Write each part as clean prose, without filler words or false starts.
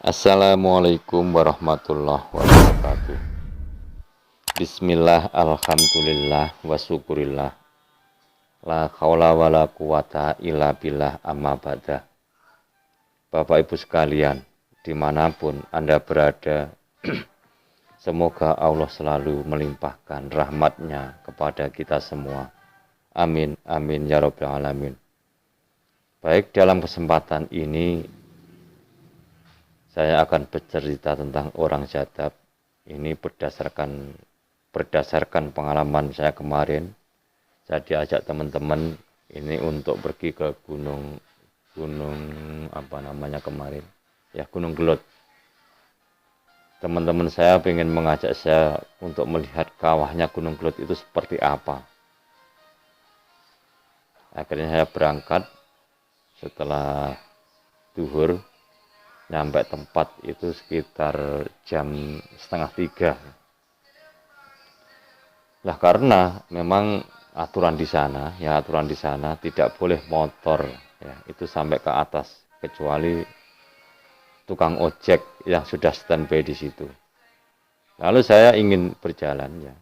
Assalamualaikum warahmatullahi wabarakatuh. Bismillah, alhamdulillah, wa syukurillah. La haula wa la quwata illa billah amma ba'da. Bapak Ibu sekalian, dimanapun Anda berada, semoga Allah selalu melimpahkan rahmatnya kepada kita semua. Amin, amin, ya rabbal alamin. Baik, dalam kesempatan ini saya akan bercerita tentang orang jadab. Ini berdasarkan pengalaman saya kemarin. Saya diajak teman-teman ini untuk pergi ke gunung kemarin. Ya, Gunung Gelot. Teman-teman saya ingin mengajak saya untuk melihat kawahnya Gunung Gelot itu seperti apa. Akhirnya saya berangkat setelah zuhur. Nyampe tempat itu sekitar jam 2:30. Lah karena memang aturan di sana tidak boleh motor ya, itu sampai ke atas kecuali tukang ojek yang sudah standby di situ. Lalu saya ingin berjalan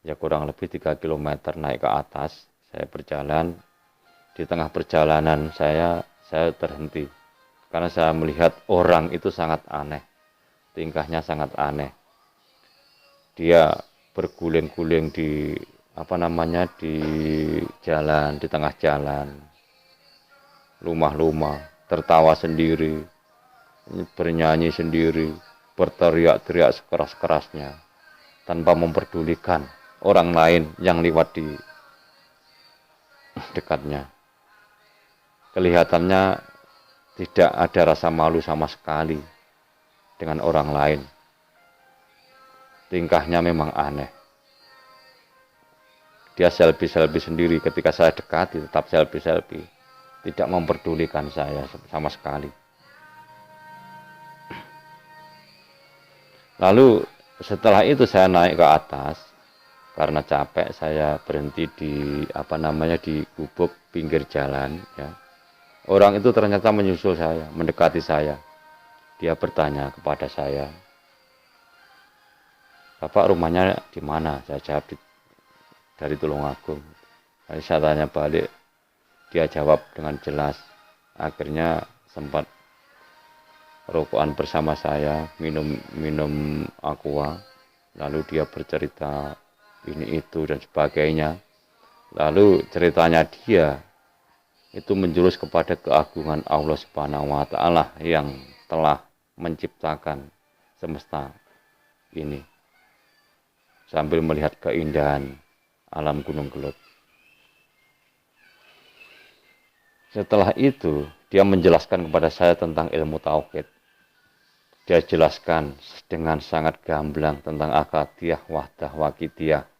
ya kurang lebih 3 km naik ke atas. Saya berjalan, di tengah perjalanan saya terhenti. Karena saya melihat orang itu sangat aneh, tingkahnya sangat aneh. Dia berguling-guling di di jalan, di tengah jalan, lumah-lumah, tertawa sendiri, bernyanyi sendiri, berteriak-teriak sekeras-kerasnya, tanpa memperdulikan orang lain yang lewat di dekatnya. Kelihatannya tidak ada rasa malu sama sekali dengan orang lain. Tingkahnya memang aneh. Dia selfie-selfie sendiri, ketika saya dekati tetap selfie-selfie. Tidak memperdulikan saya sama sekali. Lalu setelah itu saya naik ke atas. Karena capek saya berhenti di di gubuk pinggir jalan ya. Orang itu ternyata menyusul saya, mendekati saya. Dia bertanya kepada saya, "Bapak rumahnya di mana?" Saya jawab dari Tulungagung. Lalu saya tanya balik, dia jawab dengan jelas. Akhirnya sempat rokokan bersama saya, minum aqua. Lalu dia bercerita ini itu dan sebagainya. Lalu ceritanya dia itu menjurus kepada keagungan Allah Subhanahu wa taala yang telah menciptakan semesta ini. Sambil melihat keindahan alam Gunung Gelot. Setelah itu, dia menjelaskan kepada saya tentang ilmu tauhid. Dia jelaskan dengan sangat gamblang tentang akadiyah, wahdah, wakidiyah.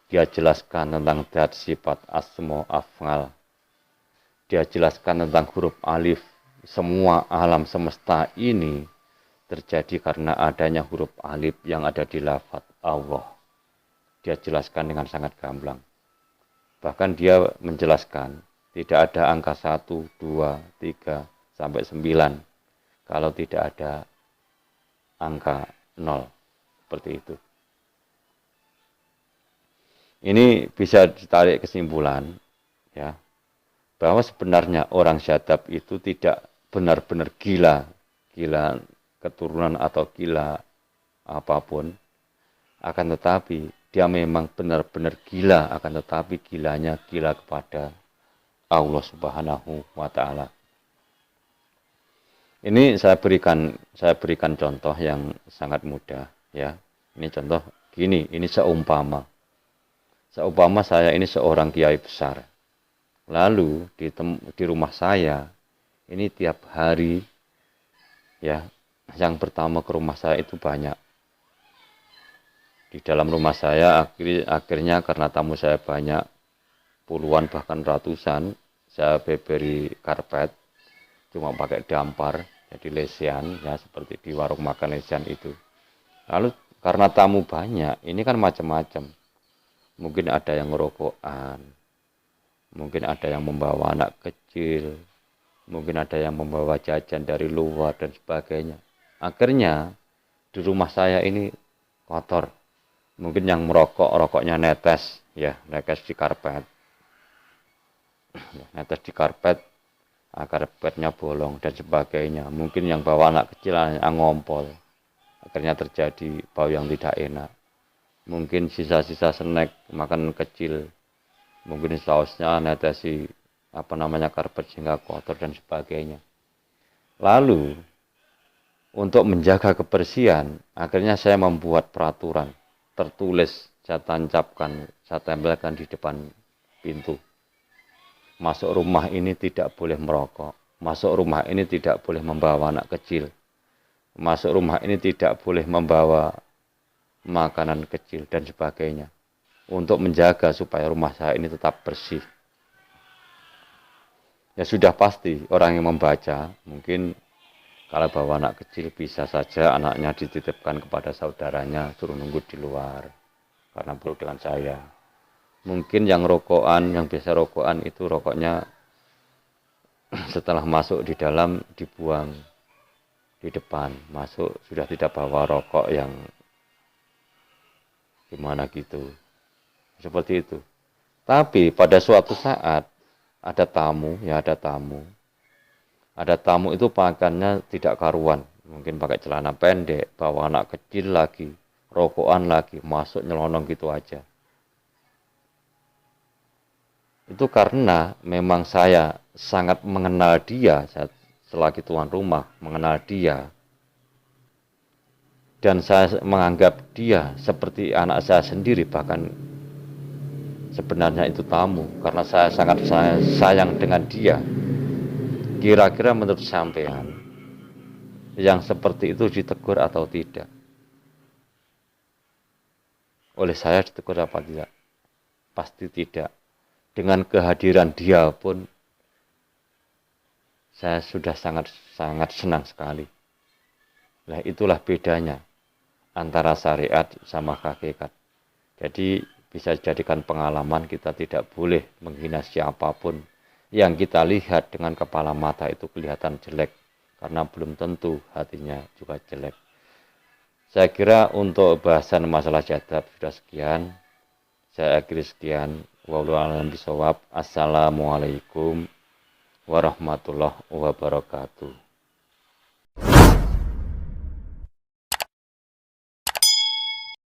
Dia jelaskan tentang zat, sifat, asma, af'al. Dia jelaskan tentang huruf alif. Semua alam semesta ini terjadi karena adanya huruf alif yang ada di lafaz Allah. Dia jelaskan dengan sangat gamblang. Bahkan dia menjelaskan tidak ada angka 1, 2, 3, sampai 9 kalau tidak ada angka 0. Seperti itu. Ini bisa ditarik kesimpulan ya, bahwa sebenarnya orang syadab itu tidak benar-benar gila keturunan atau gila apapun, akan tetapi dia memang benar-benar gila, akan tetapi gilanya gila kepada Allah Subhanahu wa taala. Ini saya berikan contoh yang sangat mudah ya. Ini contoh gini, ini seumpama saya ini seorang kiai besar. Lalu di rumah saya ini tiap hari ya, yang pertama ke rumah saya itu banyak. Di dalam rumah saya akhirnya karena tamu saya banyak, puluhan bahkan ratusan, saya beri karpet, cuma pakai dampar, jadi lesian ya, seperti di warung makan lesian itu. Lalu karena tamu banyak, ini kan macam-macam. Mungkin ada yang ngerokokan, mungkin ada yang membawa anak kecil, mungkin ada yang membawa jajan dari luar dan sebagainya. Akhirnya di rumah saya ini kotor. Mungkin yang merokok, rokoknya netes, ya, netes di karpet. Netes di karpet, karpetnya bolong dan sebagainya. Mungkin yang bawa anak kecil, yang ngompol. Akhirnya terjadi bau yang tidak enak. Mungkin sisa-sisa snack, makan kecil. Mungkin sausnya netesi karpet sehingga kotor dan sebagainya. Lalu untuk menjaga kebersihan, akhirnya saya membuat peraturan tertulis, saya tancapkan, saya tempelkan di depan pintu. Masuk rumah ini tidak boleh merokok, masuk rumah ini tidak boleh membawa anak kecil, masuk rumah ini tidak boleh membawa makanan kecil dan sebagainya. Untuk menjaga supaya rumah saya ini tetap bersih. Ya sudah pasti orang yang membaca mungkin kalau bawa anak kecil bisa saja anaknya dititipkan kepada saudaranya, suruh nunggu di luar karena perlu dengan saya. Mungkin yang rokokan, yang biasa rokokan itu rokoknya setelah masuk di dalam dibuang di depan, masuk sudah tidak bawa rokok yang gimana gitu. Seperti itu. Tapi pada suatu saat ada tamu, ada tamu itu pakaiannya tidak karuan, mungkin pakai celana pendek, bawa anak kecil lagi, rokokan lagi, masuk nyelonong gitu aja. Itu karena memang saya sangat mengenal dia, saya selagi tuan rumah mengenal dia, dan saya menganggap dia seperti anak saya sendiri, bahkan sebenarnya itu tamu, karena saya sangat sayang dengan dia. Kira-kira menurut sampean, yang seperti itu ditegur atau tidak? Oleh saya ditegur apa tidak? Pasti tidak. Dengan kehadiran dia pun saya sudah sangat senang sekali. Nah, itulah bedanya antara syariat sama hakikat. Jadi bisa jadikan pengalaman, kita tidak boleh menghina siapapun. Yang kita lihat dengan kepala mata itu kelihatan jelek, karena belum tentu hatinya juga jelek. Saya kira untuk bahasan masalah jadab sudah sekian. Saya akhiri sekian. Wallahu a'lam bishawab. Assalamualaikum warahmatullahi wabarakatuh.